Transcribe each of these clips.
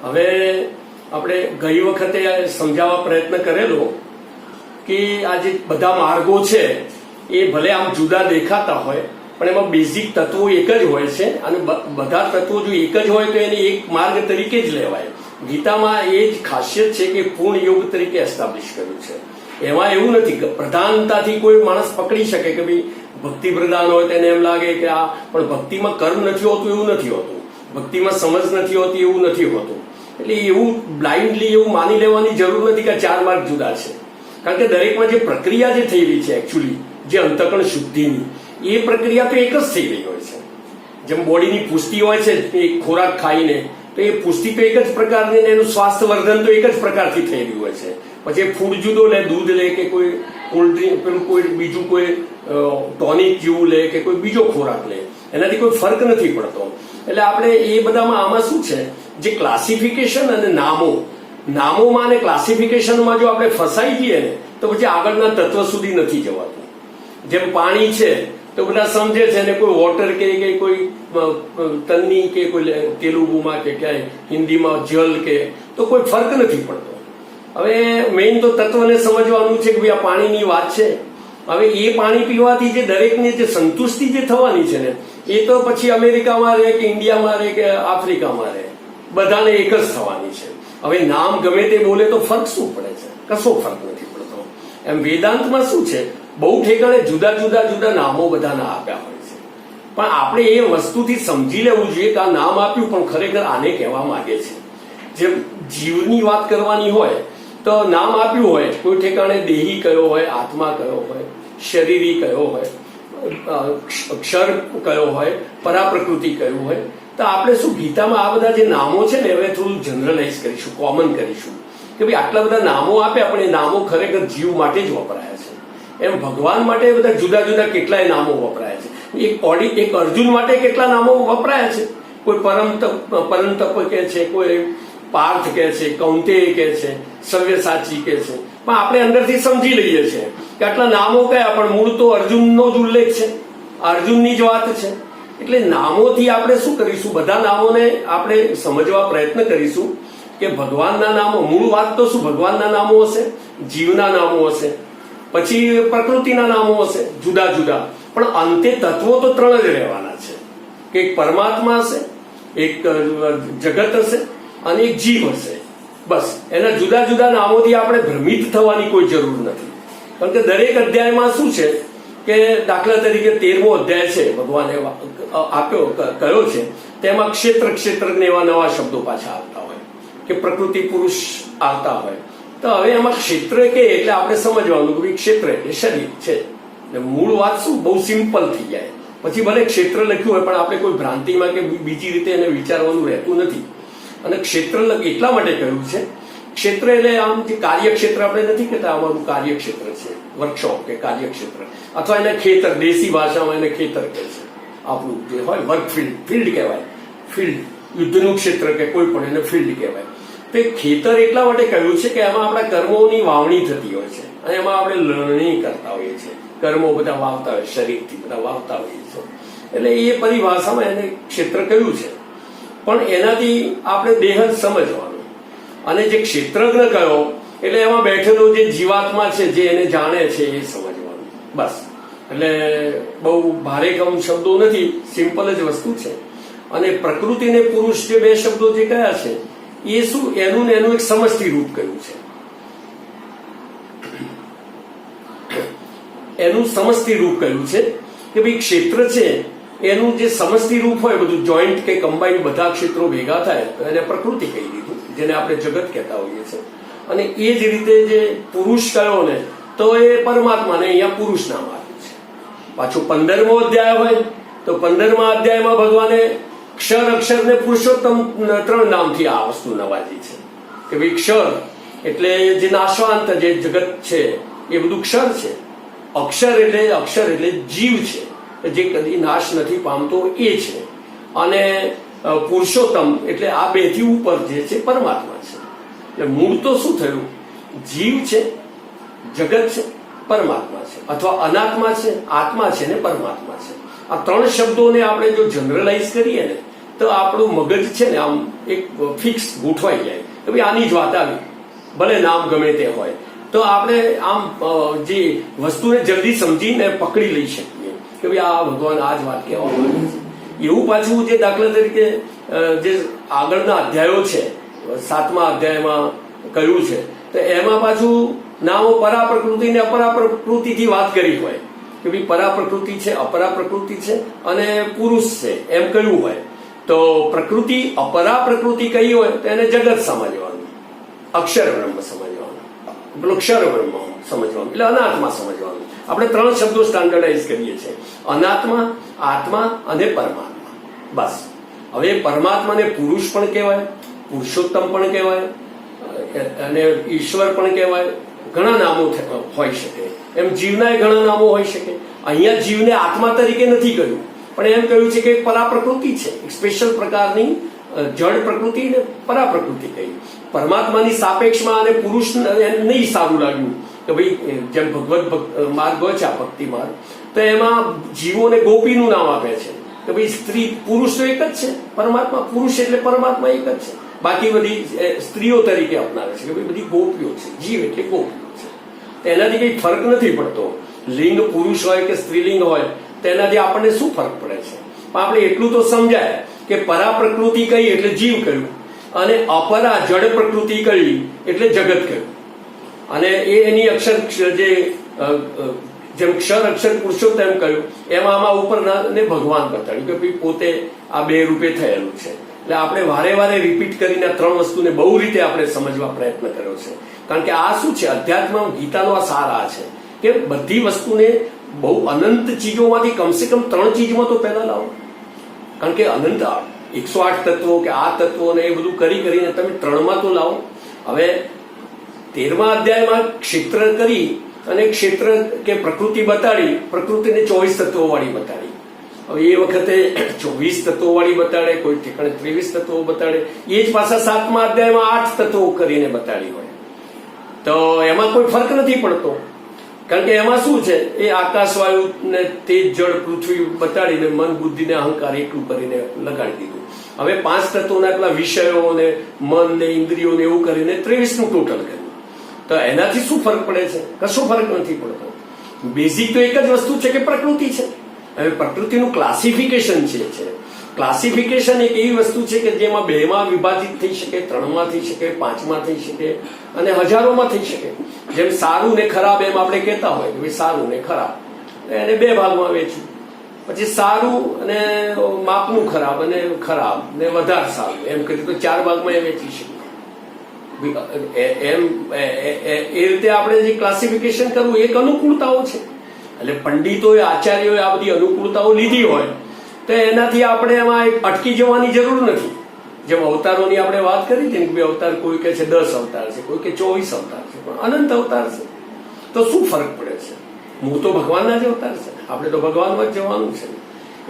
હવે આપણે ગઈ વખતે સમજાવવા પ્રયત્ન કરેલો કે આ જે બધા માર્ગો છે એ ભલે આમ જુદા દેખાતા હોય પણ એમાં બેઝિક તત્વો એક જ હોય છે અને બધા તત્વો જો એક જ હોય તો એને એક માર્ગ તરીકે જ લેવાય. ગીતામાં એ જ ખાસિયત છે કે પૂર્ણ યોગ તરીકે એસ્ટાબ્લિશ કર્યું છે. એમાં એવું નથી કે પ્રધાનતાથી કોઈ માણસ પકડી શકે કે ભાઈ ભક્તિ પ્રધાન હોય તેને એમ લાગે કે આ, પણ ભક્તિમાં કર્મ નથી હોતું એવું નથી હોતું, ભક્તિમાં સમજ નથી હોતી એવું નથી હોતું. એટલે એવું બ્લાઇન્ડલી એવું માની લેવાની જરૂર નથી કે ચાર માર્ગ જુદા છે. કારણ કે દરેકમાં જે પ્રક્રિયા જે થઈ રહી છે એકચ્યુઅલી જે અંતઃકરણ શુદ્ધિની એ પ્રક્રિયા તો એક જ થઈ રહી હોય છે. જેમ બોડીની પુષ્ટિ હોય છે એ ખોરાક ખાઈને તો એ પુષ્ટિ તો એક જ પ્રકારની, એનું સ્વાસ્થ્ય વર્ધન તો એક જ પ્રકારથી થઈ રહ્યું હોય છે. પછી ફૂડ જુદો લે, દૂધ લે કે કોઈ કોલ્ડ ડ્રિંક, પેલું કોઈ બીજું કોઈ ટોનિક જેવું લે કે કોઈ બીજો ખોરાક લે, એનાથી કોઈ ફરક નથી પડતો. એટલે આપણે એ બધામાં આમાં શું છે, જે ક્લાસિફિકેશન અને નામોમાં અને ક્લાસિફિકેશનમાં જો આપણે ફસાઈ જઈએ ને તો પછી આગળના તત્વ સુધી નથી જવાતું. જેમ પાણી છે તો બધા સમજે છે ને કોઈ વોટર કે કોઈ તન્ની કે કોઈ તેલુગુમાં કે ક્યાંય હિન્દીમાં જલ કે તો કોઈ ફરક નથી પડતો. હવે મેઇન તો તત્વને સમજવાનું છે કે ભાઈ આ પાણીની વાત છે. હવે એ પાણી પીવાથી જે દરેકને જે સંતુષ્ટિ જે થવાની છે ને એ તો પછી અમેરિકામાં રહે કે ઇન્ડિયામાં રહે કે આફ્રિકામાં રહે, બધાને એક જ થવાની છે. હવે નામ ગમે તે બોલે તો ફરક શું પડે છે? કશો ફરક નથી પડતો. એમ વેદાંતમાં શું છે, બહુ ઠેકાણે જુદા જુદા નામો બધાના આપ્યા હોય છે, પણ આપણે એ વસ્તુથી સમજી લેવું જોઈએ કે આ નામ આપ્યું પણ ખરેખર આને કહેવા માંગે છે. જેમ જીવની વાત કરવાની હોય તો નામ આપ્યું હોય, કોઈ ઠેકાણે દેહી કયો હોય, આત્મા કયો હોય, શરીરી કયો હોય, અક્ષર કયો હોય, પરાપ્રકૃતિ કયું હોય. તો આપણે શું ગીતામાં આ બધા જે નામો છે ને હવે થોડું જનરલાઇઝ કરીશું, કોમન કરીશું કે ભાઈ આટલા બધા નામો આપ્યા પણ એ નામો ખરેખર જીવ માટે જ વપરાયા છે. એમ ભગવાન માટે બધા જુદા જુદા કેટલાય નામો વપરાય છે. એક અર્જુન માટે કેટલા નામો વપરાયા છે. કોઈ પરમતપ કે છે, કોઈ પાર્થ કે છે, કૌંતેય કે છે, સવ્યસાચી કે છે. પણ આપણે અંદરથી સમજી લઈએ છીએ કે આટલા નામો કયા, પણ મૂળ તો અર્જુનનો જ ઉલ્લેખ છે, અર્જુનની જ વાત છે. એટલે નામોથી આપણે શું કરીશું, બધા નામોને આપણે સમજવા પ્રયત્ન કરીશું કે ભગવાનના નામો, મૂળ વાત તો શું ભગવાનના નામો હશે, જીવના નામો હશે, પછી પ્રકૃતિના નામો હશે જુદા જુદા, પણ અંતે તત્વો તો ત્રણ જ રહેવાના છે કે એક પરમાત્મા હશે, એક જગત હશે અને એક જીવ હશે. બસ એના જુદા જુદા નામોથી આપણે ભ્રમિત થવાની કોઈ જરૂર નથી. કારણ કે દરેક અધ્યાયમાં શું છે કે દાખલા તરીકે 13મો અધ્યાય છે ભગવાને કયો છે તેમાં ક્ષેત્ર ને એવા નવા શબ્દો પાછા આવતા હોય કે પ્રકૃતિ પુરુષ આવતા હોય. તો હવે એમાં ક્ષેત્ર કે એટલે આપણે સમજવાનું કે ક્ષેત્ર એટલે શરીર છે. મૂળ વાત શું બહુ સિમ્પલ થઈ જાય. પછી ભલે ક્ષેત્ર લખ્યું હોય પણ આપણે કોઈ ભ્રાંતિમાં કે બીજી રીતે એને વિચારવાનું રહેતું નથી. અને ક્ષેત્ર એટલા માટે કહ્યું છે, ક્ષેત્ર એટલે આમ જે કાર્યક્ષેત્ર આપણે નથી કહેતા અમારું કાર્યક્ષેત્ર છે, વર્કશોપ કે કાર્યક્ષેત્ર, અથવા એને ખેતર, દેશી ભાષામાં એને ખેતર કહે છે. આપણું જે હોય વર્ક ફિલ્ડ કહેવાય, ફિલ્ડ યુદ્ધનું ક્ષેત્ર કે કોઈ પણ એને ફિલ્ડ કહેવાય. તો એ ખેતર એટલા માટે કહ્યું છે કે એમાં આપણા કર્મોની વાવણી થતી હોય છે અને એમાં આપણે લણણી કરતા હોઈએ છીએ. કર્મો બધા વાવતા હોય, શરીરથી બધા વાવતા હોઈએ છીએ. એટલે એ પરિભાષામાં એને ક્ષેત્ર કહ્યું છે. પણ એનાથી આપણે દેહ જ સમજવાનું. અને જે ક્ષેત્રજ્ઞ કયો એટલે એમાં બેઠેલો જે જીવાત્મા છે જે એને જાણે છે એ સમજવાનું. બસ એટલે બહુ ભારેકમ શબ્દો નથી, સિમ્પલ જ વસ્તુ છે. અને પ્રકૃતિ ને પુરુષ જે બે શબ્દો જે કયા છે એ શું, એનું ને એનું એક સમષ્ટિ રૂપ કહ્યું છે. એનું સમષ્ટિ રૂપ કહ્યું છે કે ભાઈ ક્ષેત્ર છે એનું જે સમષ્ટિ રૂપ હોય, બધું જોઈન્ટ કે કમ્બાઈન બધા ક્ષેત્રો ભેગા થાય તો એને પ્રકૃતિ કહી દીધું, જેને આપણે જગત કહેતા હોઈએ છીએ. અને એ જ રીતે જે પુરુષ કયો ને તો એ પરમાત્માને અહીંયા પુરુષ નામ આપ્યું છે. પાછું 15મો અધ્યાય હોય તો 15મા અધ્યાયમાં ભગવાને અક્ષર ને પુરુષોત્તમ 3 નામથી આ વસ્તુ નવાજી છે કે ભાઈ ક્ષર એટલે જે નાશવાંત જે જગત છે એ બધું ક્ષર છે. અક્ષર એટલે જીવ છે, જે કદી નાશ નથી પામતો એ છે. અને પુરુષોત્તમ એટલે આ બેથી ઉપર જે છે પરમાત્મા છે. એટલે મૂળ તો શું થયું, જીવ છે, જગત છે, પરમાત્મા છે, અથવા અનાત્મા છે, આત્મા છે ને પરમાત્મા છે. આ 3 શબ્દોને આપણે જો જનરલાઇઝ કરીએ ને તો આપણું મગજ છે ને આમ એક ફિક્સ ગોઠવાઈ જાય કે ભાઈ આની જ વાત આવી, ભલે નામ ગમે તે હોય, તો આપણે આમ જે વસ્તુને જલ્દી સમજીને પકડી લઈ શકીએ કે ભાઈ આ ભગવાન આ જ વાત કહેવા માંગે છે. એવું પાછું જે દાખલા તરીકે જે આગળના અધ્યાયો છે, 7મા અધ્યાયમાં કહ્યું છે, તો એમાં પાછું નામો પરા પ્રકૃતિ ને અપરા પ્રકૃતિથી વાત કરી હોય કે ભાઈ પરા પ્રકૃતિ છે, અપરા પ્રકૃતિ છે અને પુરુષ છે એમ કહ્યું હોય, તો પ્રકૃતિ અપરા પ્રકૃતિ કહી હોય તો એને જગત સમજવાનું, અક્ષર બ્રહ્મ સમજવાનું, પેલો ક્ષર બ્રહ્મ સમજવાનું, એટલે અનાત્મા સમજવાનું. આપણે 3 શબ્દો સ્ટાન્ડર્ડાઇઝ કરીએ છીએ, અનાત્મા, આત્મા અને પરમાત્મા. બસ. હવે પરમાત્માને પુરુષ પણ કહેવાય, પુરુષોત્તમ પણ કહેવાય અને ઈશ્વર પણ કહેવાય, ઘણા નામો હોઈ શકે. એમ જીવના ઘણા નામો હોઈ શકે. અહીંયા જીવને આત્મા તરીકે નથી કહ્યું, પણ એમ કહ્યું છે કે પરા પ્રકૃતિ છે, એક સ્પેશિયલ પ્રકારની જળ પ્રકૃતિ ને પરા પ્રકૃતિ કહી. પરમાત્માની સાપેક્ષમાં અને પુરુષ નહીં સારું લાગ્યું કે ભાઈ જેમ ભગવત માર્ગ હોય છે આ ભક્તિ માર્ગ, તો એમાં જીવોને ગોપીનું નામ આપે છે કે ભાઈ સ્ત્રી પુરુષ તો એક જ છે, પરમાત્મા પુરુષ એટલે પરમાત્મા એક જ છે, બાકી બધી સ્ત્રીઓ તરીકે અપનાવે છે કે ભાઈ બધી ગોપીઓ છે, જીવ એટલે ગોપીઓ છે. એનાથી કઈ ફરક નથી પડતો, લિંગ પુરુષ હોય કે સ્ત્રીલિંગ હોય તેનાથી આપણને શું ફરક પડે છે. પણ આપણે એટલું તો સમજાય કે પરા પ્રકૃતિ કહી એટલે જીવ કહ્યું અને અપરા જડ પ્રકૃતિ કહી એટલે જગત કહ્યું. અને એની અક્ષર જે જેમ ક્ષર અક્ષર પુરુષોત્તમ કહ્યું એમાં આમાં ઉપર ને ભગવાન બતાડ્યું કે ભાઈ પોતે આ 2 રૂપે થયેલું છે. એટલે આપણે વારે વારે રિપીટ કરીને 3 વસ્તુને બહુ રીતે આપણે સમજવા પ્રયત્ન કર્યો છે. કારણ કે આ શું છે, અધ્યાત્મ ગીતાનો આ સાર આ છે કે બધી વસ્તુને બહુ અનંત ચીજોમાંથી કમસે કમ 3 ચીજમાં તો પહેલા લાવો. કારણ કે અનંત 108 તત્વો કે આ તત્વો ને એ બધું કરીને તમે 3માં તો લાવો. હવે 13મા અધ્યાયમાં ક્ષેત્ર કરી અને ક્ષેત્ર કે પ્રકૃતિ બતાડી, પ્રકૃતિને 24 તત્વો વાળી બતાડી. હવે એ વખતે 24 તત્વો વાળી બતાડે, કોઈ ઠેકાણે 23 તત્વો બતાડે, એ જ પાછા 7મા અધ્યાયમાં 8 તત્વો કરીને બતાડી હોય તો એમાં કોઈ ફરક નથી પડતો. કારણ કે એમાં શું છે, એ આકાશ વાયુ ને તેજ જળ પૃથ્વી બતાડીને મન બુદ્ધિ ને અહંકાર એટલું કરીને લગાડી દીધું. હવે 5 તત્વોના પેલા વિષયો ને મન ને ઇન્દ્રિયો ને એવું કરીને 23નું ટોટલ કર્યું. તો એનાથી શું ફરક પડે છે? કશો ફરક નથી પડતો. બેઝિક તો એક જ વસ્તુ છે કે પ્રકૃતિ છે. હવે પ્રકૃતિનું ક્લાસિફિકેશન છે. ક્લાસિફિકેશન એક એવી વસ્તુ છે કે જેમાં 2માં વિભાજિત થઈ શકે, 3માં થઈ શકે, 5માં થઈ શકે અને હજારોમાં થઈ શકે. જેમ સારું ને ખરાબ એમ આપણે કહેતા હોય કે સારું ને ખરાબ, એને 2 ભાગમાં વેચ્યું. પછી સારું અને માપનું ખરાબ અને ખરાબ ને વધારે સારું એમ કરીએ તો 4 ભાગમાં એ વેચી શકે. એમ એ રીતે આપણે જે ક્લાસિફિકેશન કરવું એક અનુકૂળતાઓ છે. એટલે પંડિતોએ આચાર્યોએ આ બધી અનુકૂળતાઓ લીધી હોય તો એનાથી આપણે એમાં અટકી જવાની જરૂર નથી. જેમ અવતારોની આપણે વાત કરી હતી કે અવતાર કોઈ કહે છે 10 અવતાર છે, કોઈ કે 24 અવતાર છે, પણ અનંત અવતાર છે. તો શું ફરક પડે છે? મૂળ તો ભગવાનના જ અવતાર છે, આપણે તો ભગવાનમાં જ જવાનું છે.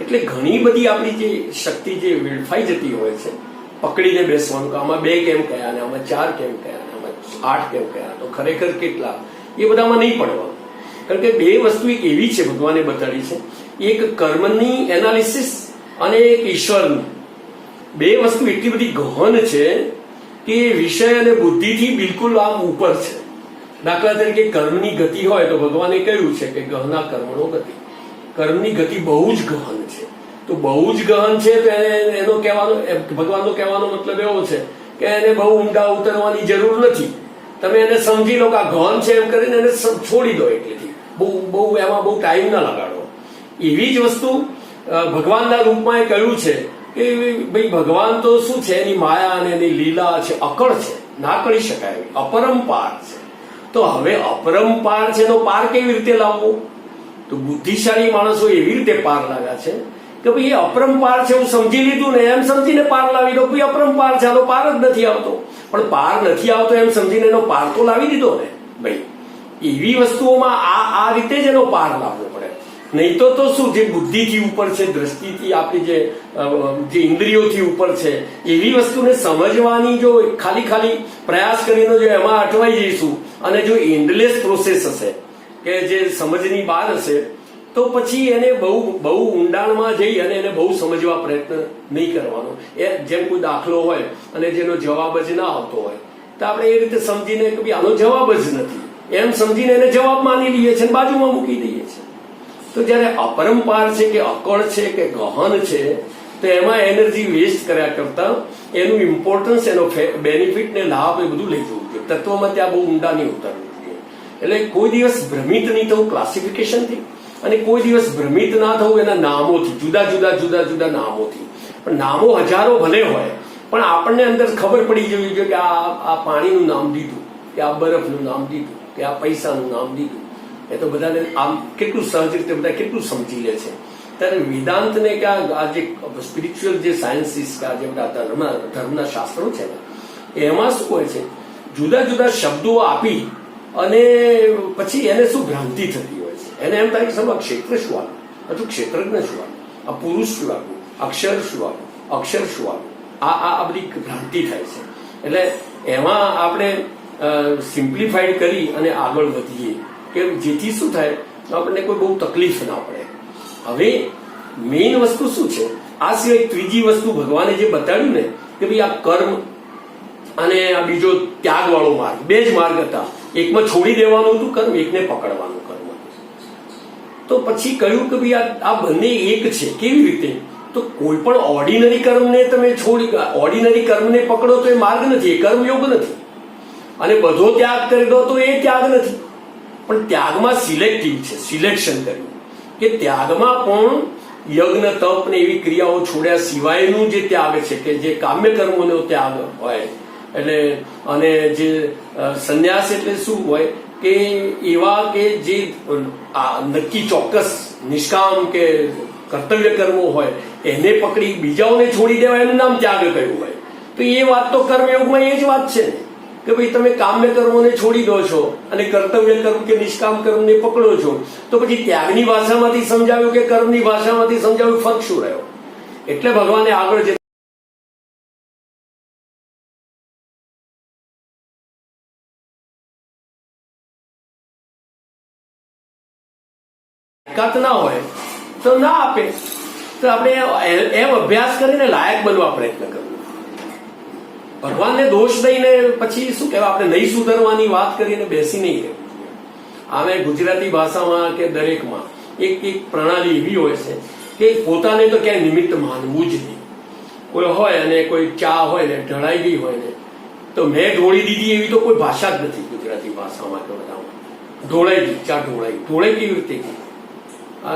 એટલે ઘણી બધી આપણી જે શક્તિ જે વેડફાઈ જતી હોય છે, પકડીને બેસવાનું કે આમાં 2 કેમ કયા ને આમાં 4 કેમ કયા ને આમાં 8 કેમ કયા, તો ખરેખર કેટલા, એ બધામાં નહીં પડવાનું. કારણ કે 2 વસ્તુ એક એવી છે ભગવાને બતાડી છે, એક કર્મની એનાલિસિસ અને એક ઈશ્વરની. 2 વસ્તુ એટલી બધી ગહન છે કે વિષય અને બુદ્ધિથી બિલકુલ આમ ઉપર છે. દાખલા તરીકે કર્મની ગતિ હોય તો ભગવાને કહ્યું છે કે ગહના કર્મણો ગતિ. કર્મની ગતિ બહુ જ ગહન છે. તો બહુ જ ગહન છે તો એનો કહેવાનો ભગવાનનો કહેવાનો મતલબ એવો છે કે એને બહુ ઊંડા ઉતરવાની જરૂર નથી. તમે એને સમજી લો કે આ ગહન છે એમ કરીને એને છોડી દો. એટલેથી બહુ એમાં બહુ ટાઈમ ના લગાડો. એવી જ વસ્તુ ભગવાનના રૂપમાં એ કહ્યું છે કે ભાઈ ભગવાન તો શું છે, એની માયા અને એની લીલા છે, અકળ છે, ના કરી શકાય, અપરંપાર છે. તો હવે અપરંપાર છે એનો પાર કેવી રીતે લાવવો? તો બુદ્ધિશાળી માણસો એવી રીતે પાર લાવ્યા છે કે ભાઈ એ અપરંપાર છે હું સમજી લીધું ને, એમ સમજીને પાર લાવી દો. ભાઈ અપરંપાર છે, આનો પાર જ નથી આવતો. પણ પાર નથી આવતો એમ સમજીને એનો પાર તો લાવી દીધો ને. ભાઈ એવી વસ્તુઓમાં આ રીતે જ એનો પાર લાવવો પડે. નહીં તો શું, જે બુદ્ધિથી ઉપર છે, દ્રષ્ટિથી આપણી જે ઇન્દ્રિયોથી ઉપર છે, એવી વસ્તુને સમજવાની જો ખાલી પ્રયાસ કરીને જો એમાં અટવાઈ જઈશું અને જો એન્ડલેસ પ્રોસેસ હશે કે જે સમજની બહાર હશે તો પછી એને બહુ ઊંડાણમાં જઈ અને એને બહુ સમજવા પ્રયત્ન નહીં કરવાનો. એ જેમ કોઈ દાખલો હોય અને જેનો જવાબ જ ના આવતો હોય તો આપણે એ રીતે સમજીને કે ભાઈ આનો જવાબ જ નથી એમ સમજીને એને જવાબ માની લઈએ છીએ અને બાજુમાં મૂકી દઈએ છીએ. તો જયારે અપરંપાર છે કે અકળ છે કે ગહન છે તો એમાં એનર્જી વેસ્ટ કર્યા કરતા એનું ઇમ્પોર્ટન્સ, એનો બેનિફિટ ને લાભ એ બધું લઈ જવું જોઈએ. તત્વમાં ત્યાં બહુ ઊંડા નહીં ઉતરવું જોઈએ. એટલે કોઈ દિવસ ભ્રમિત નહીં થવું ક્લાસિફિકેશનથી, અને કોઈ દિવસ ભ્રમિત ના થવું એના નામોથી, જુદા નામોથી. પણ નામો હજારો ભલે હોય પણ આપણને અંદર ખબર પડી જવી જોઈએ કે આ પાણીનું નામ દીધું, કે આ બરફનું નામ દીધું, કે આ પૈસાનું નામ દીધું. એ તો બધાને આમ કેટલું સહજ રીતે બધા કેટલું સમજી લે છે. ત્યારે વેદાંતને કે આ જે સ્પિરિચ્યુઅલ જે સાયન્સીસ કે આ જે બધા ધર્મના શાસ્ત્રો છે ને એમાં શું હોય છે, જુદા શબ્દો આપી અને પછી એને શું ભ્રાંતિ થતી હોય છે. એને એમ થાય કે સમજો ક્ષેત્ર શું આવ્યું, હજુ ક્ષેત્રજ્ઞ શું આવ્યું, આ પુરુષ શું આવ્યું, અક્ષર શું આવ્યું, અક્ષર શું આવ્યું, આ બધી ભ્રાંતિ થાય છે. એટલે એમાં આપણે સિમ્પ્લિફાઈડ કરી અને આગળ વધીએ કે જેથી શું થાય આપણને કોઈ બહુ તકલીફ ના પડે. હવે મેઇન વસ્તુ શું છે, આ સિવાય ત્રીજી વસ્તુ ભગવાને જે બતાડ્યું ને કે ભાઈ આ કર્મ અને આ બીજો ત્યાગ વાળો માર્ગ, બે જ માર્ગ હતા. એકમાં છોડી દેવાનું હતું કર્મ, એકને પકડવાનું કર્મ. તો પછી કહ્યું કે ભાઈ આ બંને એક છે. કેવી રીતે? તો કોઈ પણ ઓર્ડિનરી કર્મને તમે ઓર્ડિનરી કર્મને પકડો તો એ માર્ગ નથી, એ કર્મયોગ નથી. અને બધો ત્યાગ કરી દો તો એ ત્યાગ નથી. પણ ત્યાગમાં સિલેક્ટિવ છે, સિલેક્શન કર્યું કે ત્યાગમાં પણ યજ્ઞ તપ ને એવી ક્રિયાઓ છોડ્યા સિવાયનું જે ત્યાગ છે કે જે કામ્ય કર્મોનો ત્યાગ હોય. એટલે અને જે સંન્યાસ એટલે શું હોય કે એવા કે જે નક્કી ચોક્કસ નિષ્કામ કે કર્તવ્ય કર્મો હોય એને પકડી બીજાઓને છોડી દેવા એનું નામ ત્યાગ કહ્યું હોય. તો એ વાત તો કર્મયોગમાં એ જ વાત છે ને કે ભાઈ તમે કામ્ય કર્મોને છોડી દો છો અને કર્તવ્ય કર્મ કે નિષ્કામ કર્મને પકડો છો. તો પછી ત્યાગની ભાષામાંથી સમજાવ્યું કે કર્મની ભાષામાંથી સમજાવ્યું, ફરક શું રહ્યો? એટલે ભગવાને આગળ જે લાયકાત ના હોય તો ના આપે. તો આપણે એમ અભ્યાસ કરીને લાયક બનવા પ્રયત્ન કરવો. ભગવાનને દોષ દઈને પછી શું કહેવાય, આપણે નહીં સુધરવાની વાત કરીને બેસી નહીં રહેવું. આમે ગુજરાતી ભાષામાં કે દરેકમાં એક પ્રણાલી એવી હોય છે કે પોતાને તો ક્યાંય નિમિત્ત માનવું જ નહીં. કોઈ હોય અને કોઈ ચા હોય ને ઢળાઈ ગઈ હોય ને તો મેં ઢોળી દીધી એવી તો કોઈ ભાષા જ નથી ગુજરાતી ભાષામાં. તો બધામાં ઢોળાઈ ગઈ, ચા ઢોળાઈ કેવી રીતે ગઈ? આ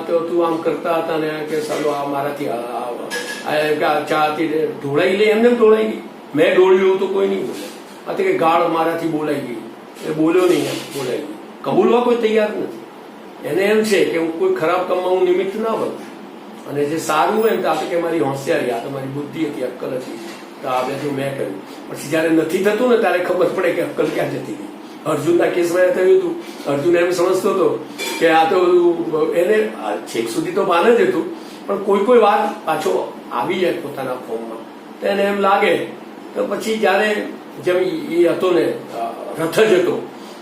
તો તું આમ કરતા હતા ને કે ચાલો આ મારાથી ચા હતી ઢોળાઈ લે, એમને ઢોળાઈ ગઈ. મેં ઢોળ્યું તો કોઈ નહીં બોલે. આ કે ગાળ મારાથી બોલાઈ ગઈ, એ બોલ્યો નહીં, એમ બોલાઈ ગઈ. કબૂલવા કોઈ તૈયાર નથી. એને એમ છે કે હું કોઈ ખરાબ કામમાં હું નિમિત્ત ના બનું, અને જે સારું હોય ને તો આપણે કે મારી હોશિયારી, આ તો મારી બુદ્ધિ હતી, અક્કલ હતી, તો આ બધું મેં કર્યું. પછી જયારે નથી થતું ને ત્યારે ખબર પડે કે અક્કલ ક્યાં જતી ગઈ. અર્જુનના કેસમાં થયું હતું. અર્જુન એમ સમજતો હતો કે આ તો એને છેક સુધી તો ભાન જ હતું, પણ કોઈ વાત પાછો આવી જાય પોતાના ફોર્મમાં તો એને એમ લાગે. તો પછી જયારે જેમ એ હતો ને રથ જ હતો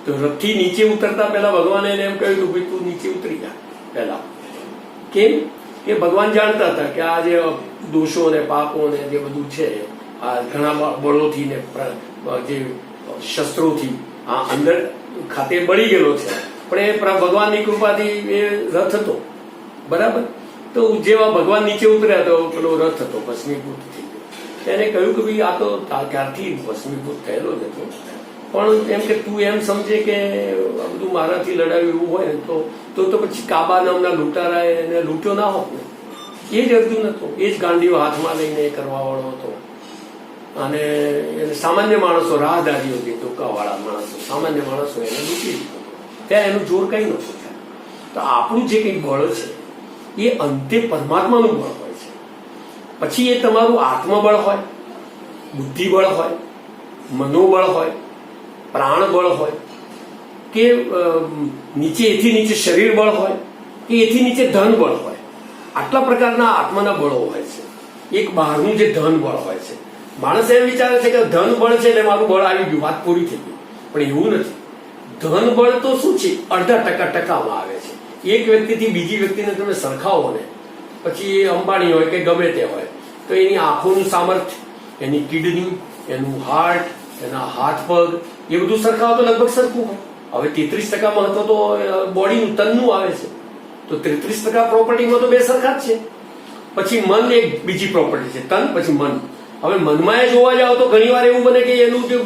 તો રથથી નીચે ઉતરતા પહેલા ભગવાને એને એમ કહ્યું હતું ભાઈ તું નીચે ઉતરી જા પહેલા. કેમ કે ભગવાન જાણતા હતા કે આ જે દોષો ને પાપો ને જે બધું છે આ ઘણા બળોથી ને જે શસ્ત્રોથી આ અંદર ખાતે બળી ગયેલો છે. પણ એ ભગવાનની કૃપાથી એ રથ હતો, બરાબર. તો જેવા ભગવાન નીચે ઉતર્યા તો પેલો રથ હતો ભસ્મીભૂત થઈ ગયો. એને કહ્યું કે ભાઈ આ તો ક્યારથી ભસ્મીભૂત થયેલો જ હતો, પણ એમ કે તું એમ સમજે કે આ બધું મારાથી લડાયું એવું હોય ને તો પછી કાબા નામના લૂંટારા એને લૂંટ્યો ના હોત ને. એ જ અર્જુન હતો, એ જ ગાંડીઓ હાથમાં લઈને કરવા વાળો હતો. અને સામાન્ય માણસો, રાહદારીઓ જે ટોકાવાળા માણસો, સામાન્ય માણસો એને લૂંટી દીધો. ત્યાં એનું જોર કઈ નહોતું થાય. તો આપણું જે કંઈ બળ છે એ અંતે પરમાત્માનું બળ હોય છે. પછી એ તમારું આત્મબળ હોય, બુદ્ધિબળ હોય, મનોબળ હોય, પ્રાણબળ હોય, કે એથી નીચે શરીર બળ હોય, કે એથી નીચે ધન બળ હોય. આટલા પ્રકારના આત્માના બળો હોય છે. એક બહારનું જે ધન બળ હોય છે. માણસ એમ વિચારે છે કે ધન બળ છે એટલે મારું બળ આવી ગયું, વાત પૂરી થઈ ગઈ. પણ એવું નથી. ધન બળ તો શું છે, અડધા ટકામાં આવે છે. એક વ્યક્તિથી બીજી વ્યક્તિને તમે સરખાવો ને, પછી એ અંબાણી હોય કે ગમે તે હોય, તો એની આંખોનું સામર્થ્ય, એની કિડની, એનું હાર્ટ, એના હાથ પગ, એ બધું સરખાવો તો લગભગ સરખું હોય. હવે 33% મહત્વ તો બોડીનું, તનનું આવે છે, તો 33% પ્રોપર્ટીમાં તો બે સરખા જ છે. પછી મન એક બીજી પ્રોપર્ટી છે, તન પછી મન. હવે મનમાં જોવા જાવ તો ઘણી વાર એવું બને કે એનું જે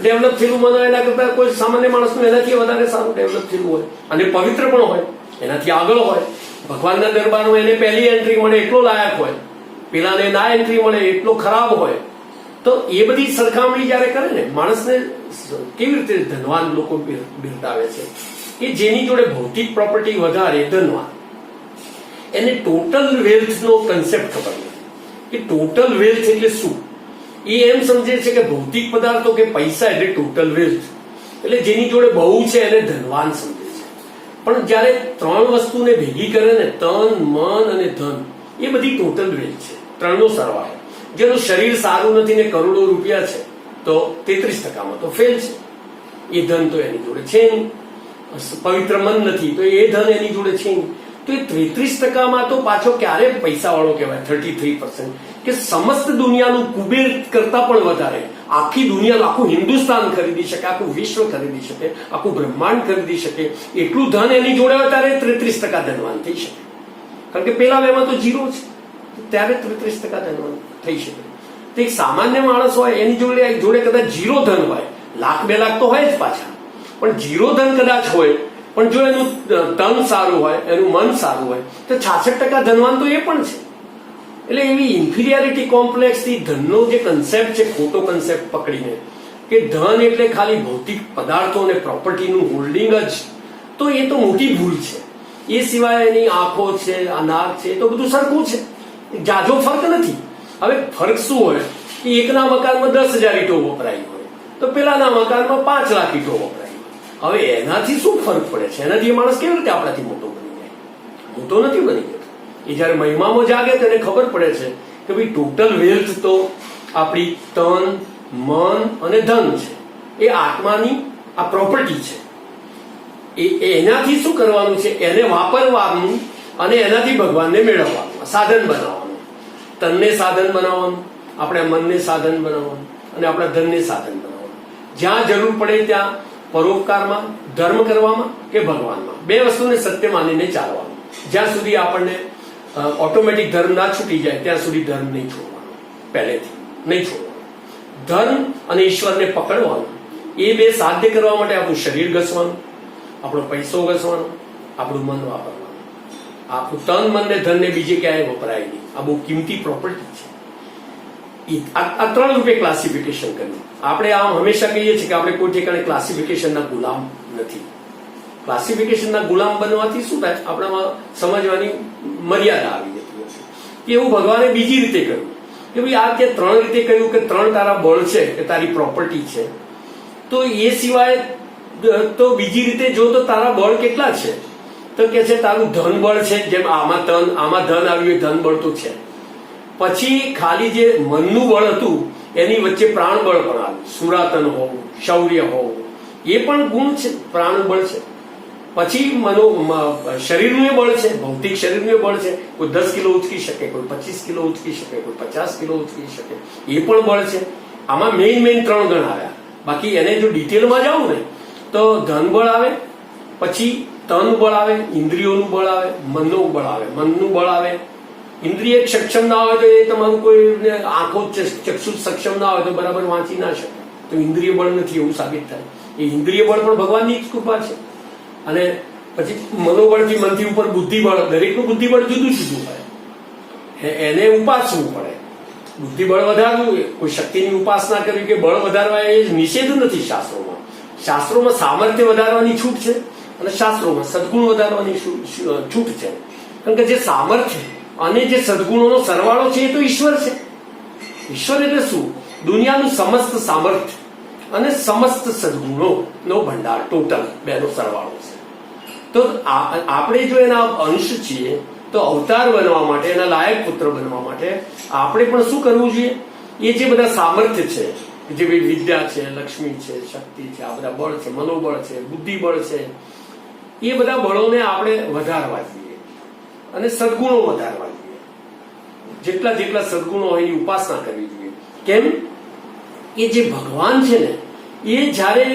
ડેવલપ થયેલું મન એના કરતા કોઈ સામાન્ય માણસનું એનાથી વધારે સારું ડેવલપ થયેલું હોય અને પવિત્ર પણ હોય, એનાથી આગળ હોય. ભગવાનના દરબારમાં એને પહેલી એન્ટ્રી મળે એટલો લાયક હોય, પેલાને ના એન્ટ્રી મળે એટલો ખરાબ હોય. તો એ બધી સરખામણી જયારે કરે ને, માણસને કેવી રીતે ધનવાન લોકો બિરદાવે છે કે જેની જોડે ભૌતિક પ્રોપર્ટી વધારે ધનવાન, એને ટોટલ વેલ્થ નો કન્સેપ્ટ ખબર નથી કે ટોટલ વેલ્થ એટલે શું. એ એમ સમજે છે કે ભૌતિક પદાર્થો કે પૈસા એટલે ટોટલ વેલ્થ, એટલે જેની જોડે બહુ છે એને ધનવાન સમજે છે. પણ જયારે ત્રણ વસ્તુને ભેગી કરે ને, તન, મન અને ધન, એ બધી ટોટલ વેલ્થ છે, ત્રણનો સરવાળો. જેનું શરીર સારું નથી ને કરોડો રૂપિયા છે તો 33%માં તો ફેલ છે. એ ધન તો એની જોડે છે નહીં. પવિત્ર મન નથી તો એ ધન એની જોડે છે નહીં. તો એ 33%માં તો પાછો ક્યારે પૈસા વાળો કહેવાય, 33%, કે સમસ્ત દુનિયાનું કુબેર કરતા પણ વધારે આખી દુનિયા, આખું હિન્દુસ્તાન ખરીદી શકે, આખું વિશ્વ ખરીદી શકે, આખું બ્રહ્માંડ ખરીદી શકે એટલું ધન એની જોડે હોય ત્યારે 33% ધનવાન થઈ શકે. કારણ કે પેલા બેમાં તો 0 છે, ત્યારે 33% ધનવાન થઈ શકે. તો એક સામાન્ય માણસ હોય એની જોડે કદાચ 0 ધન હોય, લાખ 2 લાખ તો હોય જ પાછા, પણ 0 ધન કદાચ હોય, પણ જો એનું તન સારું હોય, એનું મન સારું હોય, તો 66% ધનવાન તો એ પણ છે. એટલે એવી ઇન્ફિરિયરિટી કોમ્પ્લેક્સ થી ધનનો જે કન્સેપ્ટ છે, ખોટો કન્સેપ્ટ પકડીને કે ધન એટલે ખાલી ભૌતિક પદાર્થો અને પ્રોપર્ટીનું હોલ્ડિંગ જ, તો એ તો મોટી ભૂલ છે. એ સિવાય એની આંખો છે, અનાર છે, તો બધું સરખું છે, જાજો ફરક નથી. હવે ફરક શું હોય કે એકના મકાનમાં 10,000 ઈંટો વપરાઈ હોય તો પેલાના મકાનમાં 5 લાખ ઈંટો વપરાય. હવે એનાથી શું ફરક પડે છે? એનાથી માણસ કેવી રીતે આપણાથી મોટો બની જાય? મોટો નથી બની ગયો. એ જયારે મહિમામાં જાગે તેને ખબર પડે છે કે ભાઈ ટોટલ વેલ્થ તો આપણી તન, મન અને ધન છે. એ આત્માની આ પ્રોપર્ટી છે. એનાથી શું કરવાનું છે? એને વાપરવાનું અને એનાથી ભગવાનને મેળવવાનું, સાધન બનાવવાનું. તનને સાધન બનાવવાનું, આપણે મનને સાધન બનાવવાનું અને આપણા ધનને સાધન બનાવવાનું. જ્યાં જરૂર પડે ત્યાં પરોપકારમાં, ધર્મ કરવામાં કે ભગવાનમાં, બે વસ્તુને સત્ય માનીને ચાલવાનું. જ્યાં સુધી આપણને ઓટોમેટિક ધર્મ ના છૂટી જાય ત્યાં સુધી ધર્મ નહીં છોડવાનો, પહેલેથી નહીં છોડવાનો. ધર્મ અને ઈશ્વરને પકડવાનું. એ બે સાધ્ય કરવા માટે આપણું શરીર ઘસવાનું, આપણો પૈસો ઘસવાનો, આપણું મન વાપરવાનું. આપણું તન, મન ને ધન ને બીજે ક્યાંય વપરાય નહીં. આ બહુ કિંમતી પ્રોપર્ટી છે. આ 3 રૂપે ક્લાસિફિકેશન કર્યું. આપણે આમ હંમેશા કહીએ છીએ કે આપણે કોઈ ઠેકાણે ક્લાસિફિકેશનના ગુલામ નથી. ક્લાસિફિકેશનના ગુલામ બનવાથી શું થાય? આપણામાં સમજવાની મર્યાદા આવી જતી હોય છે. એવું ભગવાને બીજી રીતે કહ્યું કે ભાઈ આ કે 3 રીતે કહ્યું કે 3 તારા બળ છે, કે તારી પ્રોપર્ટી છે, તો એ સિવાય તો બીજી રીતે જો તો તારા બળ કેટલા છે? તો કે છે તારું ધન બળ છે, જેમ આમાં તન, આમાં ધન આવ્યું, ધન બળ તો છે. પછી ખાલી જે મનનું બળ હતું એની વચ્ચે પ્રાણ બળ પણ આવ્યું, સુરાતન હોવું, શૌર્ય હોવું, એ પણ ગુણ છે, પ્રાણ બળ છે. પછી શરીરનું બળ છે, ભૌતિક શરીરનું બળ છે. કોઈ 10 કિલો ઉચકી શકે, કોઈ 25 કિલો ઉચકી શકે, કોઈ 50 કિલો ઉચકી શકે, એ પણ બળ છે. આમાં મેઇન 3 ગણ આવ્યા. બાકી એને જો ડિટેલમાં જાઉં ને તો ધન બળ આવે, પછી તન બળ આવે, ઇન્દ્રિયોનું બળ આવે, મનનું બળ આવે. મનનું બળ આવે, ઇન્દ્રિય સક્ષમ ના હોય તો એ તમારું કોઈ આંખો ચક્ષુ સક્ષમ ના હોય તો બરાબર વાંચી ના શકે, તો ઇન્દ્રિય બળ નથી એવું સાબિત થાય. એ ઇન્દ્રિય બળ પણ ભગવાનની જ કૃપા છે. અને પછી મનોબળથી, મનથી ઉપર બુદ્ધિબળ, દરેકનું બુદ્ધિબળ જુદું જુદું હોય, એને ઉપાસવું પડે. બુદ્ધિબળ વધારવું, કોઈ શક્તિની ઉપાસના કરવી કે બળ વધારવા, એ નિષેધ નથી શાસ્ત્રોમાં. શાસ્ત્રોમાં સામર્થ્ય વધારવાની છૂટ છે અને શાસ્ત્રોમાં સદગુણ વધારવાની છૂટ છે. કારણ કે જે સામર્થ્ય અને જે સદગુણોનો સરવાળો છે એ તો ઈશ્વર છે. ઈશ્વર એટલે શું? દુનિયાનું સમસ્ત સામર્થ્ય અને સમસ્ત સદગુણોનો ભંડાર, ટોટલ બેનો સરવાળો છે. તો આપણે જો એના અંશ છીએ તો અવતાર બનવા માટે, એના લાયક પુત્ર બનવા માટે આપણે પણ શું કરવું જોઈએ? એ જે બધા સામર્થ્ય છે, જે વિદ્યા છે, લક્ષ્મી છે, શક્તિ છે, આ બધા બળ છે, મનોબળ છે, બુદ્ધિબળ છે, એ બધા બળોને આપણે વધારવા જોઈએ અને સદગુણો વધારવા જોઈએ. જેટલા જેટલા સદગુણો હોય એની ઉપાસના કરવી જોઈએ. કેમ કે જે ભગવાન છે ને એ જયારે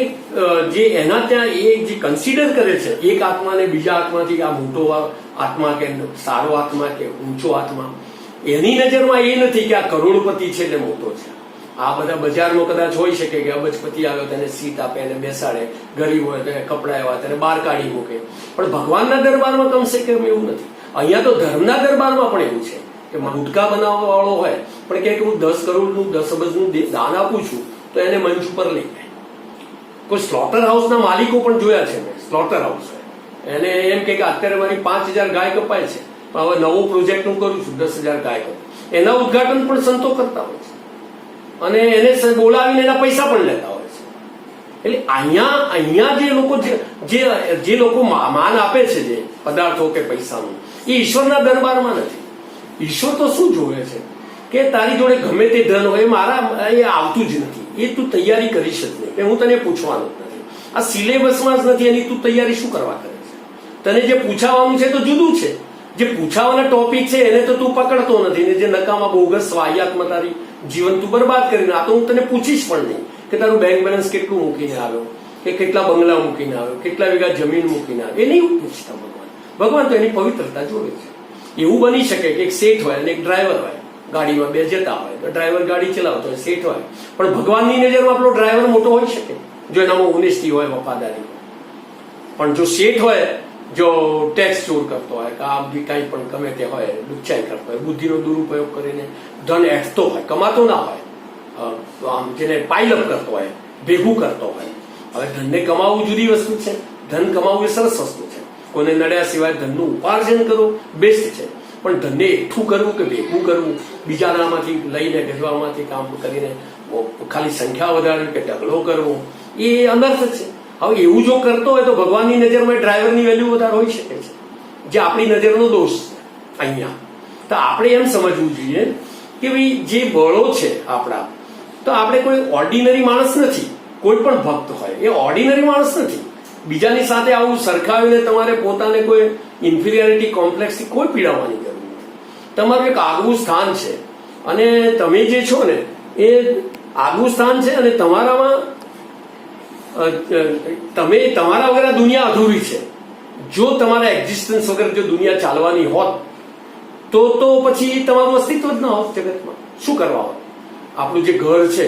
જે એના ત્યાં એ જે કન્સિડર કરે છે એક આત્માને બીજા આત્માથી આ મોટો આત્મા કે સારો આત્મા કે ઊંચો આત્મા, એની નજરમાં એ નથી કે આ કરોડપતિ છે એટલે મોટો છે. આ બધા બજારમાં કદાચ હોઈ શકે કે અબજપતિ આવ્યો તેને સીટ આપે એને બેસાડે, ગરીબ હોય તેને કપડા એવા તેને બહાર કાઢી મૂકે. પણ ભગવાનના દરબારમાં કમસે કમ એવું નથી. અહીંયા તો ધર્મના દરબારમાં પણ એવું છે કે ગુટકા બનાવવા વાળો હોય પણ કે હું 10 કરોડનું 10 અબજનું દાન આપું છું તો એને મંચ ઉપર લઈ જાય. કોઈ સ્લોટર હાઉસના માલિકો પણ જોયા છે મેં. સ્લોટર હાઉસ એને એમ કે અત્યારે મારી 5000 ગાય કપાય છે પણ હવે નવો પ્રોજેક્ટ હું કરું છું 10,000 ગાય કપાય. એના ઉદઘાટન પણ સંતો કરતા હોય છે અને એને બોલાવીને એના પૈસા પણ લેતા હોય છે. એટલે અહીંયા જે લોકો માન આપે છે જે પદાર્થો કે પૈસાનું, એ ઈશ્વરના દરબારમાં નથી. ઈશ્વર તો શું જોવે છે કે તારી જોડે ગમે તે ધન હોય મારા એ આવતું જ નથી, એ તું તૈયારી કરીશ જ નહીં, કે હું તને પૂછવાનું જ નથી. આ સિલેબસમાં જ નથી એની તું તૈયારી શું કરવા કરે છે? તને જે પૂછાવાનું છે તો જુદું છે, જે પૂછાવાના ટોપિક છે એને તો તું પકડતો નથી ને જે નકામા બોગસ વાહિયાતમાં તારી જીવન તું બરબાદ કરીને આ તો હું તને પૂછીશ પણ નહીં કે તારું બેંક બેલેન્સ કેટલું મૂકીને આવ્યો, કે કેટલા બંગલા મૂકીને આવ્યો, કેટલા વીઘા જમીન મૂકીને આવ્યો, એ નહીં પૂછતા ભગવાન તો એની પવિત્રતા જોવે છે. એવું બની શકે કે એક શેઠ હોય અને એક ડ્રાઈવર હોય, ગાડીમાં બે જતા હોય તો ડ્રાઈવર ગાડી ચલાવતો હોય, શેઠ હોય, પણ ભગવાનની નજરમાં આપણો ડ્રાઈવર મોટો હોઈ શકે જો એનામાં ઓનેસ્ટી હોય, વફાદારી હોય. પણ જો શેઠ હોય, જો ટેક્સ ચોર કરતો હોય કે આ કઈ પણ ગમે તે હોય, લુચ્ચાઈ કરતો હોય, બુદ્ધિનો દુરુપયોગ કરીને ધન એઠતો હોય, કમાતો ના હોય, આમ જેને પાઇલઅપ કરતો હોય, ભેગું કરતો હોય. હવે ધનને કમાવવું જુદી વસ્તુ છે, ધન કમાવવું એ સરસ વસ્તુ છે. કોઈને નડ્યા સિવાય ધનનું ઉપાર્જન કરવું બેસ્ટ છે, પણ ધનને એકઠું કરવું કે ભેગું કરવું, બીજાનામાંથી લઈને ગજવામાંથી કામ કરીને ખાલી સંખ્યા વધારવી કે ઢગલો કરવો, એ અનર્થ છે. હવે એવું જો કરતો હોય તો ભગવાનની નજરમાં ડ્રાઈવરની વેલ્યુ વધારે હોઈ શકે છે, જે આપણી નજરનો દોષ છે. અહીંયા તો આપણે એમ સમજવું જોઈએ કે ભાઈ જે બળો છે આપણા, તો આપણે કોઈ ઓર્ડિનરી માણસ નથી. કોઈ પણ ભક્ત હોય એ ઓર્ડિનરી માણસ નથી. બીજાની સાથે આવું સરખાવીને તમારે પોતાને કોઈ ઇન્ફિરિયોરિટી કોમ્પ્લેક્સથી કોઈ પીડાવવાની જરૂર નથી. તમારું એક આગવું સ્થાન છે અને તમે જે છો ને એ આગવું સ્થાન છે અને તમારામાં તમારા વગર આ દુનિયા અધૂરી છે. જો તમારા એક્ઝિસ્ટન્સ વગર જો દુનિયા ચાલવાની હોત તો પછી તમારું અસ્તિત્વ જ ન હોત જગતમાં. શું કરવા હોત? આપણું જે ઘર છે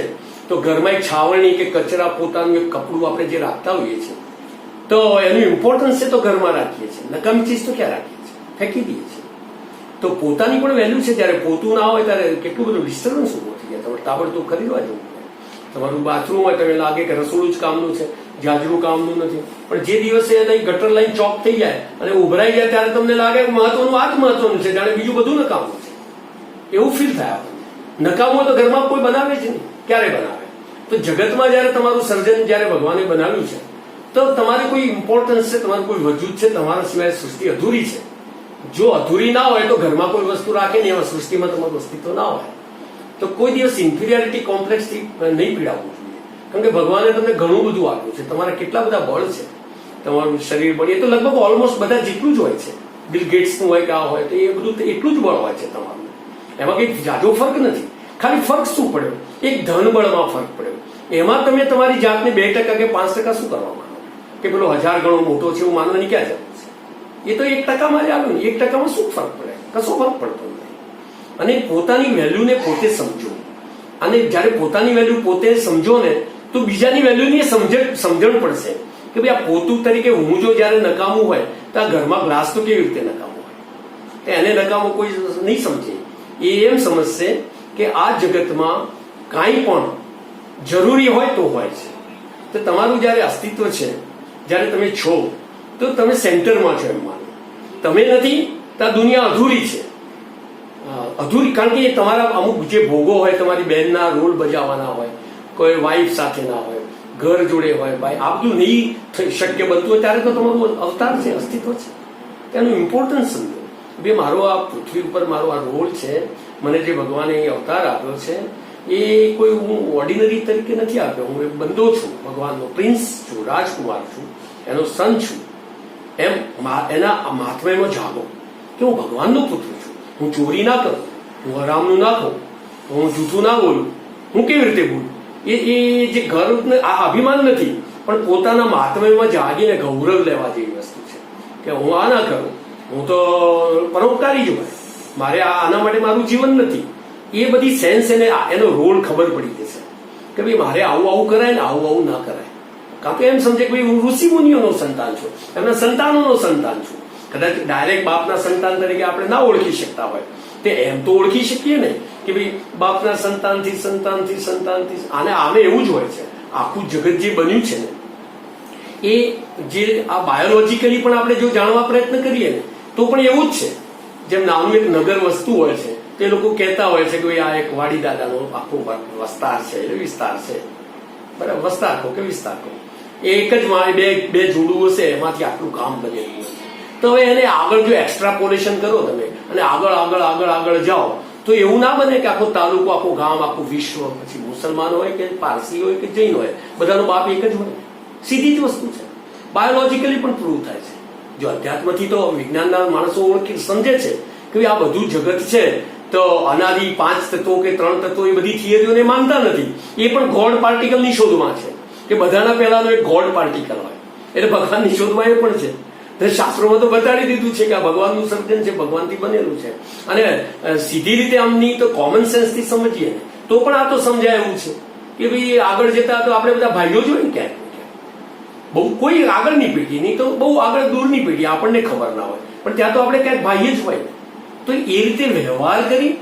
તો ઘરમાં એક છાવણી કે કચરા પોતાનું એક કપડું આપણે જે રાખતા હોઈએ છીએ તો એનું ઇમ્પોર્ટન્સ છે તો ઘરમાં રાખીએ છીએ, નકામી ચીજ તો ક્યાં રાખીએ છીએ? ફેંકી દઈએ છીએ. તો પોતાની પણ વેલ્યુ છે. જયારે પોતું ના હોય ત્યારે કેટલું બધું ડિસ્ટર્બન્સ ઉભો થઈ જાય. તમારે તાબડતોબ ખરીદવા જવું પડે. તમારું બાથરૂમ હોય તમે લાગે કે રસોડું જ કામનું છે, જાજરું કામનું નથી, પણ જે દિવસે એની ગટર લાઈન ચોક થઈ જાય અને ઉભરાઈ જાય ત્યારે તમને લાગે મહત્વનું આ જ મહત્વનું છે, જાણે બીજું બધું નકામું છે એવું ફીલ થાય આપણને. નકામું તો ઘરમાં કોઈ બનાવે જ નહીં, ક્યારે બનાવે? તો જગતમાં જયારે તમારું સર્જન જયારે ભગવાને બનાવ્યું છે તો તમારે કોઈ ઇમ્પોર્ટન્સ છે, તમારું કોઈ વજૂદ છે, તમારા સિવાય સૃષ્ટિ અધૂરી છે. જો અધૂરી ના હોય તો ઘરમાં કોઈ વસ્તુ રાખે નહીં, એમાં સૃષ્ટિમાં તમારું અસ્તિત્વ ના હોય તો કોઈ દિવસ ઇન્ફિરિયોરિટી કોમ્પ્લેક્સથી નહીં પીડાવવું જોઈએ. કારણ કે ભગવાને તમને ઘણું બધું આપ્યું છે. તમારા કેટલા બધા બળ છે, તમારું શરીર બળ એ તો લગભગ ઓલમોસ્ટ બધા જેટલું જ હોય છે. બિલ ગેટ્સનું હોય કે આ હોય તો એ બધું એટલું જ બળ હોય છે તમારું. એમાં કંઈ જાજો ફર્ક નથી. ખાલી ફર્ક શું પડ્યો? એક ધન બળમાં ફર્ક પડ્યો. એમાં તમે તમારી જાતને 2% કે 5% શું કરવા માંગો કે પેલો 1000 ગણો મોટો છે એવું માનવાની ક્યાં જરૂર છે? એ તો 1%માં જ આવ્યું ને. 1%માં શું ફરક પડે? કશો ફરક પડતો નથી. અને પોતાની વેલ્યુને પોતે સમજો. અને જયારે પોતાની વેલ્યુ પોતે સમજો ને તો બીજાની વેલ્યુની સમજણ પડશે કે ભાઈ આ પોતું તરીકે હું જો જયારે નકામું હોય તો આ ઘરમાં ગ્લાસ તો કેવી રીતે નકામું હોય? એને નકામું કોઈ નહીં સમજે. એ એમ સમજશે કે આ જગતમાં કાંઈ પણ જરૂરી હોય તો હોય છે. તો તમારું જયારે અસ્તિત્વ છે, જયારે તમે છો તો તમે સેન્ટરમાં છો એમ માનો. તમે નથી તો આ દુનિયા અધૂરી છે. અધૂરી કારણ કે તમારા અમુક જે ભોગો હોય, તમારી બહેનના રોલ બજાવવાના હોય, કોઈ વાઈફ સાથે ના હોય, ઘર જોડે હોય, ભાઈ આ બધું નહીં શક્ય બનતું હોય ત્યારે તો તમારું અવતાર છે, અસ્તિત્વ છે. તેનું ઇમ્પોર્ટન્સ સમજો. બે મારો આ પૃથ્વી ઉપર મારો આ રોલ છે, મને જે ભગવાને અવતાર આપ્યો છે એ કોઈ હું ઓર્ડિનરી તરીકે નથી આપ્યો. હું એક બંદો છું, ભગવાનનો પ્રિન્સ છું, રાજકુમાર છું, એનો સન છું. એમ એના મહાત્મ્યમાં જાગો કે હું ભગવાનનો પુત્ર છું, હું ચોરી ના કરું, હું હરામનું ના ખાઉં, હું જૂઠું ના બોલું, હું કેવી રીતે બોલું. એ જે ગર્વ આ અભિમાન નથી, પણ પોતાના મહાત્મ્યમાં જાગીને ગૌરવ લેવા જેવી વસ્તુ છે કે હું આ ના કરું, હું તો પરોપકારી જ હોય, મારે આના માટે મારું જીવન નથી. એ બધી સેન્સ એનો રોલ ખબર પડી જશે કે ભાઈ મારે આવું આવું કરાય ને આવું આવું ના કરાય. કાં તો એમ સમજે કે ભાઈ હું ઋષિ મુનિઓનો સંતાન છું, એમના સંતાનોનો સંતાન છું. કદાચ ડાયરેક્ટ બાપના સંતાન તરીકે આપણે ના ઓળખી શકતા હોય, તે એમ તો ઓળખી શકીએ ને કે ભાઈ બાપના સંતાનથી સંતાનથી સંતાનથી. આને એવું જ હોય છે. આખું જગત જે બન્યું છે ને એ જે આ બાયોલોજીકલી પણ આપણે જો જાણવા પ્રયત્ન કરીએ ને તો પણ એવું જ છે. જેમ નાનું એક નગર વસ્તુ હોય છે તે લોકો કહેતા હોય છે કે ભાઈ આ એક વાડી દાદાનો આખો વિસ્તાર છે, વિસ્તાર છે, બરાબર, વસ્તાર કહો કે વિસ્તાર કહો, એ એક જ બે જોડું હશે એમાંથી આટલું ગામ બનેલું હોય. તો હવે એને આગળ જો એક્સ્ટ્રાપોલેશન કરો તમે અને આગળ આગળ આગળ આગળ જાઓ તો એવું ના બને કે આખો તાલુકો, આખું ગામ, આખું વિશ્વ, પછી મુસલમાન હોય કે પારસી હોય કે જૈન હોય, બધાનો બાપ એક જ હોય. સીધી જ વસ્તુ છે. બાયોલોજીકલી પણ પ્રૂવ થાય છે. જો અધ્યાત્મથી તો વિજ્ઞાનના માણસો ઓળખી સમજે છે કે આ બધું જગત છે તો અનાદિ 5 તત્વો કે 3 તત્વો એ બધી થિયરીઓને માનતા નથી. એ પણ ગોડ પાર્ટિકલની શોધમાં છે કે બધાના પહેલાનો એક ગોડ પાર્ટિકલ હોય, એટલે ભગવાનની શોધમાં એ પણ છે. શાસ્ત્રોમાં તો બતાડી દીધું છે કે આ ભગવાનનું સર્જન છે, ભગવાનથી બનેલું છે. અને સીધી રીતે આમની તો કોમન સેન્સથી સમજીએ તો પણ આ તો સમજાય એવું છે કે ભાઈ આગળ જતા તો આપણે બધા ભાઈઓ જ હોય ને ક્યાંક. બહુ કોઈ આગળની પેઢી નહીં તો બહુ આગળ દૂરની પેઢી આપણને ખબર ના હોય, પણ ત્યાં તો આપણે ક્યાંક ભાઈ જ હોય. તો એ રીતે વ્યવહાર કરી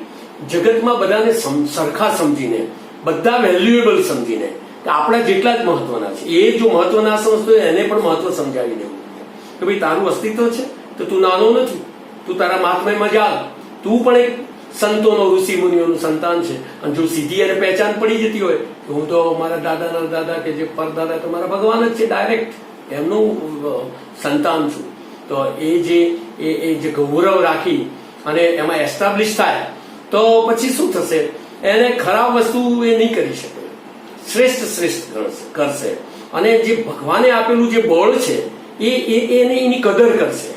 જગતમાં બધાને સરખા સમજીને, બધા વેલ્યુએબલ સમજીને કે આપણા જેટલા જ મહત્વના છે. એ જો મહત્વ ના સમજતો એને પણ મહત્વ સમજાવી દેવું કે ભાઈ તારું અસ્તિત્વ છે તો તું નાનો નથી, તું તારા મહાત્મ્યમાં જાગ, તું પણ એક સંતોનો, ઋષિ મુનિઓનું સંતાન છે. અને જો સીધી એને પહેચાન પડી જતી હોય તો હું તો મારા દાદાના દાદા કે જે પરદાદા તો મારા ભગવાન જ છે, ડાયરેક્ટ એમનું સંતાન છું. તો એ જે ગૌરવ રાખી અને એમાં એસ્ટાબ્લિશ થાય તો પછી શું થશે, એને ખરાબ વસ્તુ એ નહીં કરી શકે, શ્રેષ્ઠ કરશે. અને જે ભગવાને આપેલું જે બળ છે એને એની કદર કરશે.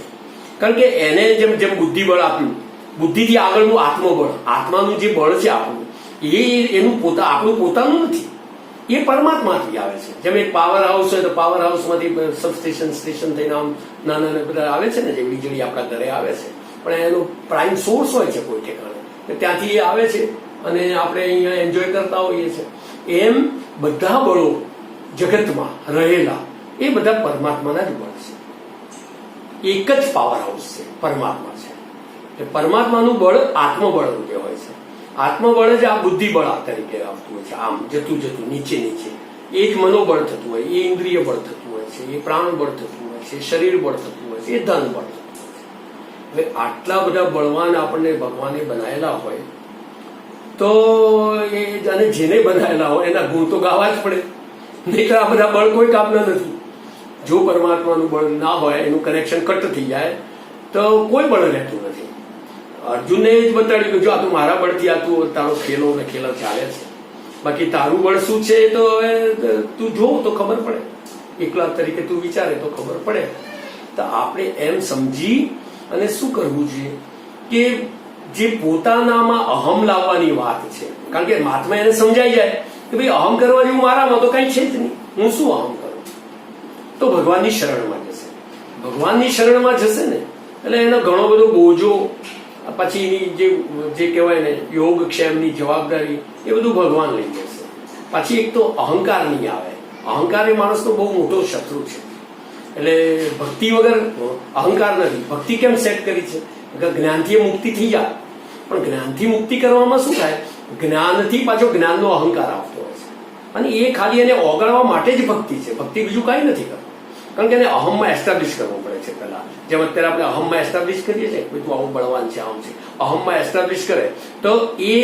કારણ કે એને જેમ બુદ્ધિબળ આપ્યું, બુદ્ધિથી આગળનું આત્મબળ, આત્માનું જે બળ છે આપણું એનું આપણું પોતાનું નથી, એ પરમાત્માથી આવે છે. જેમ એક પાવર હાઉસ હોય તો પાવર હાઉસમાંથી સબસ્ટેશન, સ્ટેશન થઈને આમ નાના બધા આવે છે ને, જે વીજળી આપણા ઘરે આવે છે, પણ એનો પ્રાઇમ સોર્સ હોય છે કોઈ ઠેકાણે, ત્યાંથી એ આવે છે અને આપણે અહીંયા એન્જોય કરતા હોઈએ છીએ. એમ બધા બળો જગતમાં રહેલા એ બધા પરમાત્માના જ બળ છે. એક જ પાવર હાઉસ છે, પરમાત્મા છે. પરમાત્માનું બળ આત્મબળ રૂપે હોય છે. આત્મબળ જ આ બુદ્ધિબળ તરીકે આવતું હોય છે, આમ જતું જતું નીચે નીચે. એ જ મનોબળ થતું હોય, એ ઇન્દ્રિય બળ થતું હોય છે, એ પ્રાણ બળ થતું હોય છે, શરીર બળ થતું હોય છે, એ ધન બળ થતું હોય છે. હવે આટલા બધા બળવાન આપણને ભગવાને બનાવેલા હોય તો અને જેને બનાવેલા હોય એના ગુણ તો ગાવા જ પડે, નહીં તો આ બધા બળ કોઈ કામના નથી. જો પરમાત્માનું બળ ના હોય, એનું કનેક્શન કટ થઈ જાય તો કોઈ બળ રહેતું નથી. અર્જુનને એ જ બતાડ્યું કે જો આ તું મારા બળથી આ તું તારો ખેલો ને ખેલો ચાલે છે, બાકી તારું બળ શું છે તો તું જો તો ખબર પડે, એકલા તરીકે તું વિચારે તો ખબર પડે. તો આપણે એમ સમજી અને શું કરવું જોઈએ કે જે પોતાનામાં અહમ લાવવાની વાત છે, કારણ કે મહાત્મા એને સમજાઈ જાય કે ભાઈ અહમ કરવા જેવું મારામાં તો કઈ છે જ નહીં, હું શું અહમ કરું, તો ભગવાનની શરણમાં જશે. ભગવાનની શરણમાં જશે ને એટલે એનો ઘણો બધો બોજો, પછી જે કહેવાય ને યોગક્ષેમની જવાબદારી, એ બધું ભગવાન લઈ જશે. પછી એક તો અહંકાર નહીં આવે. અહંકાર એ માણસનો બહુ મોટો શત્રુ છે. એટલે ભક્તિ વગર અહંકાર નથી. ભક્તિ કેમ સેટ કરી છે? જ્ઞાનથી મુક્તિ થઈ જાય, પણ જ્ઞાનથી મુક્તિ કરવામાં શું થાય, જ્ઞાનથી પાછો જ્ઞાનનો અહંકાર આવતો હોય છે, અને એ ખાલી એને ઓગળવા માટે જ ભક્તિ છે. ભક્તિ બીજું કાંઈ નથી કરતું, કારણ કે એને અહમમાં એસ્ટાબ્લિશ કરવું પડે છે પહેલા. જેમ અત્યારે આપણે અહમમાં એસ્ટાબ્લિશ કરીએ છીએ તું આવું બળવાન છે, આમ છે, અહમમાં એસ્ટાબ્લિશ કરે તો એ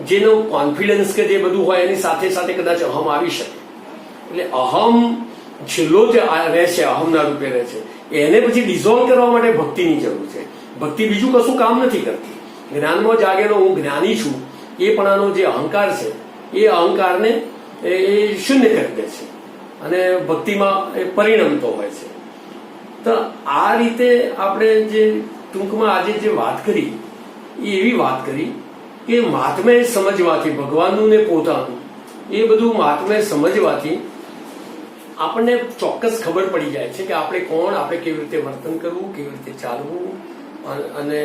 જેનો કોન્ફિડન્સ કે જે બધું હોય એની સાથે સાથે કદાચ અહમ આવી શકે. એટલે અહમ છેલ્લો જે રહે છે, અહમના રૂપે રહે છે, એને પછી ડિઝોલ્વ કરવા માટે ભક્તિની જરૂર છે. ભક્તિ બીજું કશું કામ નથી કરતી. જ્ઞાનમાં જાગેલો હું જ્ઞાની છું એ પણ આનો જે અહંકાર છે એ અહંકારને એ શૂન્ય કરી દે છે અને ભક્તિમાં એ પરિણમતો હોય છે. તો આ રીતે આપણે જે ટૂંકમાં આજે જે વાત કરી એ એવી વાત કરી કે મહાત્મ્ય સમજવાથી ભગવાનનું ને પોતાનું એ બધું મહાત્મ્ય સમજવાથી આપણને ચોક્કસ ખબર પડી જાય છે કે આપણે કોણ, આપણે કેવી રીતે વર્તન કરવું, કેવી રીતે ચાલવું, અને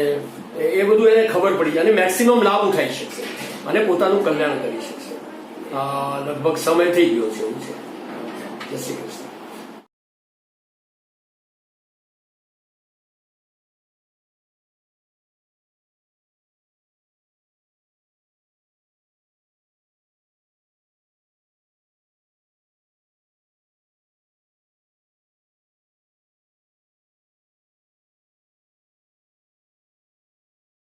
એ બધું એને ખબર પડી જાય અને મેક્સિમમ લાભ ઉઠાઈ શકશે અને પોતાનું કલ્યાણ કરી શકશે. લગભગ સમય થઈ ગયો છે એવું છે. જય શ્રી કૃષ્ણ.